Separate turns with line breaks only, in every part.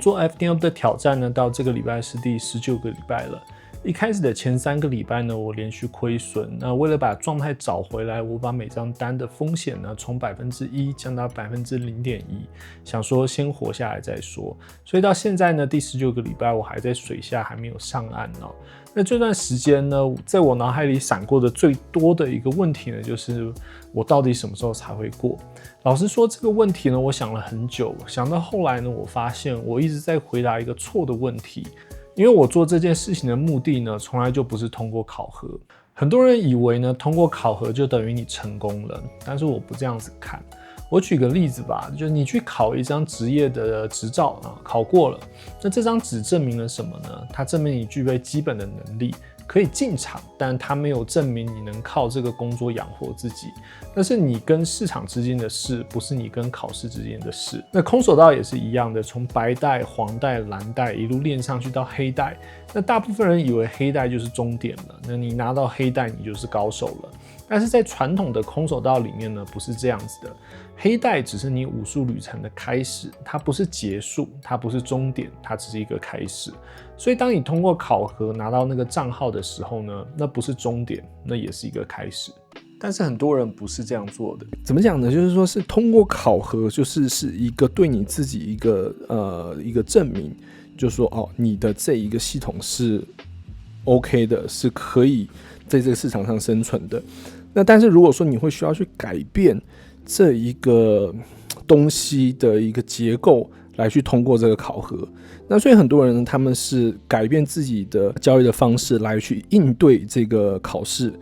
做 FTM 的挑戰呢，到這個禮拜是第19個禮拜了。一開始的前3個禮拜呢，我連續虧損。那為了把狀態找回來，我把每張單的風險呢從1%降到0.1%，想說先活下來再說。所以到現在呢，第19個禮拜我還在水下，還沒有上岸哦。那這段時間呢，在我腦海裡閃過的最多的一個問題呢，就是我到底什麼時候才會過？老實說，這個問題呢，我想了很久，想到後來呢，我發現我一直在回答一個錯的問題。因為我做這件事情的目的呢，從來就不是通過考核。很多人以為呢，通過考核就等於你成功了，但是我不這樣子看。我舉個例子吧，就是你去考一張職業的執照啊，考過了，那這張紙證明了什麼呢？它證明你具備基本的能力，可以進場，但它沒有證明你能靠這個工作養活自己。那是你跟市場之間的事，不是你跟考試之間的事。那空手道也是一樣的，從白帶、黃帶、藍帶一路練上去到黑帶。那大部分人以為黑帶就是終點了，那你拿到黑帶，你就是高手了。但是在傳統的空手道裡面呢，不是這樣子的。黑帶只是你武術旅程的開始，它不是結束，它不是終點，它只是一個開始。所以當你通过考核拿到那個賬號的時候呢，那不是終點，那也是一個開始。但是很多人不是這樣做的。怎麼講呢？就是說是通過考核，就是一個對你自己一個證明，就是說哦，你的這一個系統是 OK 的，是可以在這個市場上生存的。那但是如果說你會需要去改變這一個東西的一個結構來去通過這個考核，那所以很多人他們是改變自己的交易的方式來去應對這個考試，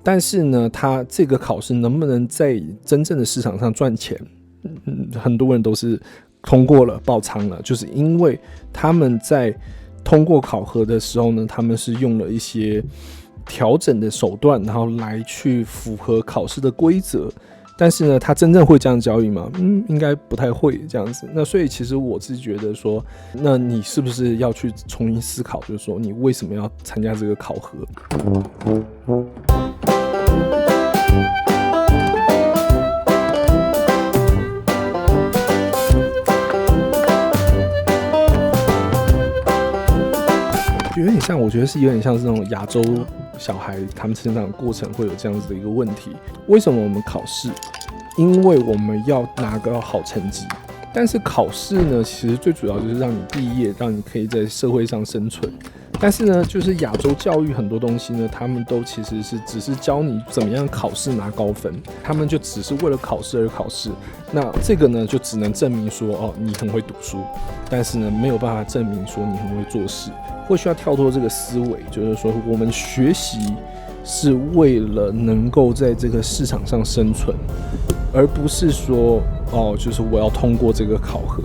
但是呢，他這個考試能不能在真正的市場上賺錢，很多人都是通過了爆倉了，就是因為他們在通過考核的時候呢，他們是用了一些調整的手段，然後來去符合考試的規則。但是呢，他真正會這樣交易嗎？應該不太會這樣子。那所以其實我是覺得說，那你是不是要去重新思考，就是說你為什麼要參加這個考核？有點像，我覺得是有點像是那種亞洲小孩他們成長的過程會有這樣子的一個問題。為什麼我們考試？因為我們要拿個好成績。但是考試呢，其實最主要就是讓你畢業，讓你可以在社會上生存。但是呢，就是亞洲教育很多東西呢，他們都其實是只是教你怎麼樣考試拿高分，他們就只是為了考試而考試。那這個呢，就只能證明說哦，你很會讀書，但是呢，沒有辦法證明說你很會做事。會需要跳脫這個思維，就是說我們學習是為了能夠在這個市場上生存，而不是說哦，就是我要通過這個考核，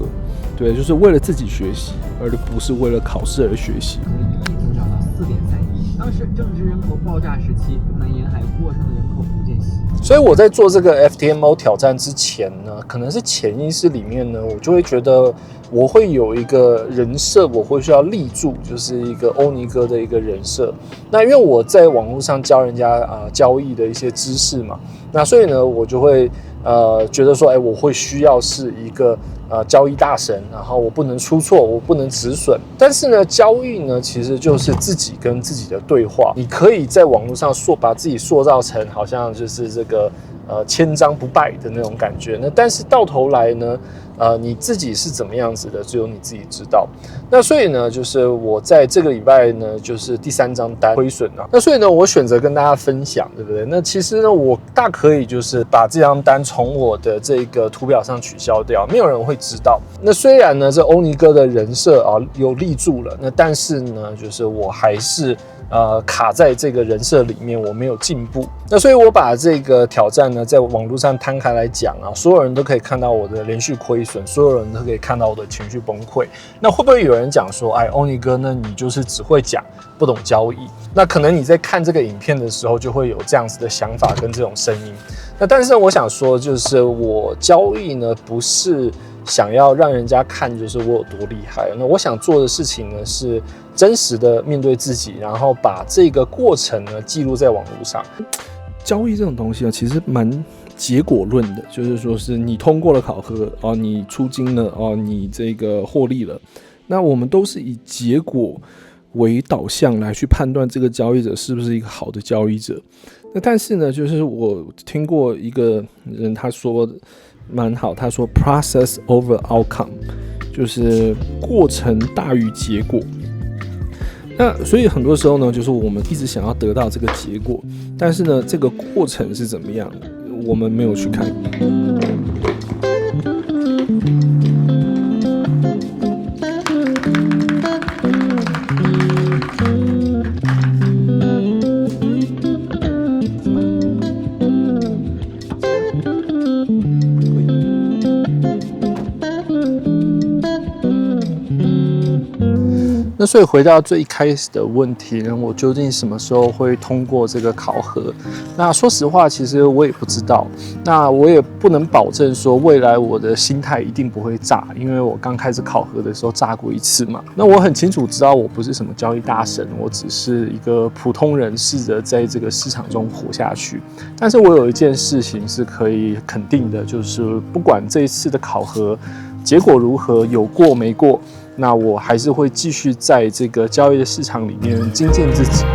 對，就是為了自己學習，而不是為了考試而學習。疫情涨到4.3億，當時正值人口爆炸時期，东南沿海过剩的人口逐漸稀。所以我在做這個 FTMO 挑戰之前呢，可能是潛意識裡面呢，我就會覺得我會有一個人設，我會需要立住，就是一個歐尼哥的一個人設。那因為我在網絡上教人家交易的一些知識嘛，那所以呢，我就會覺得說，我會需要是一個交易大神，然後我不能出錯，我不能止損。但是呢，交易呢其實就是自己跟自己的對話。你可以在網絡上把自己塑造成好像就是这個千章不敗的那種感覺。那但是到頭來呢，你自己是怎麼樣子的，只有你自己知道。那所以呢，就是我在這個禮拜呢，就是第3張單虧損了。那所以呢，我選擇跟大家分享，對不對？那其實呢，我大可以就是把這張單從我的這個圖表上取消掉，沒有人會知道。那雖然呢，這歐尼哥的人設有立住了，那但是呢，就是我還是卡在這個人設裡面，我沒有進步。那所以我把這個挑戰呢，在網絡上攤開來講啊，所有人都可以看到我的連續虧損，所有人都可以看到我的情緒崩潰。那會不會有人講說，歐尼哥，那你就是只會講，不懂交易？那可能你在看這個影片的時候，就會有這樣子的想法跟這種聲音。那但是我想說，就是我交易呢，不是想要讓人家看就是我有多厲害。那我想做的事情呢，是真實的面對自己，然後把這個過程呢記錄在網絡上。交易這種東西呢，其實蠻結果論的，就是說是你通過了考核，你出金了，你這個獲利了，那我們都是以結果為導向來去判斷這個交易者是不是一個好的交易者。那但是呢，就是我聽過一個人他說蠻好，他說 process over outcome， 就是過程大於結果。那所以很多时候呢，就是我們一直想要得到這個結果，但是呢，這個過程是怎麼樣，我們沒有去看。那所以回到最一開始的問題呢，我究竟什麼時候會通過這個考核？那說實話，其實我也不知道。那我也不能保證說未來我的心態一定不會炸，因為我剛開始考核的時候炸過一次嘛。那我很清楚知道我不是什麼交易大神，我只是一個普通人，試着在這個市場中活下去。但是我有一件事情是可以肯定的，就是不管這一次的考核結果如何，有過沒過，那我還是會繼續在這個交易的市場裡面精進自己。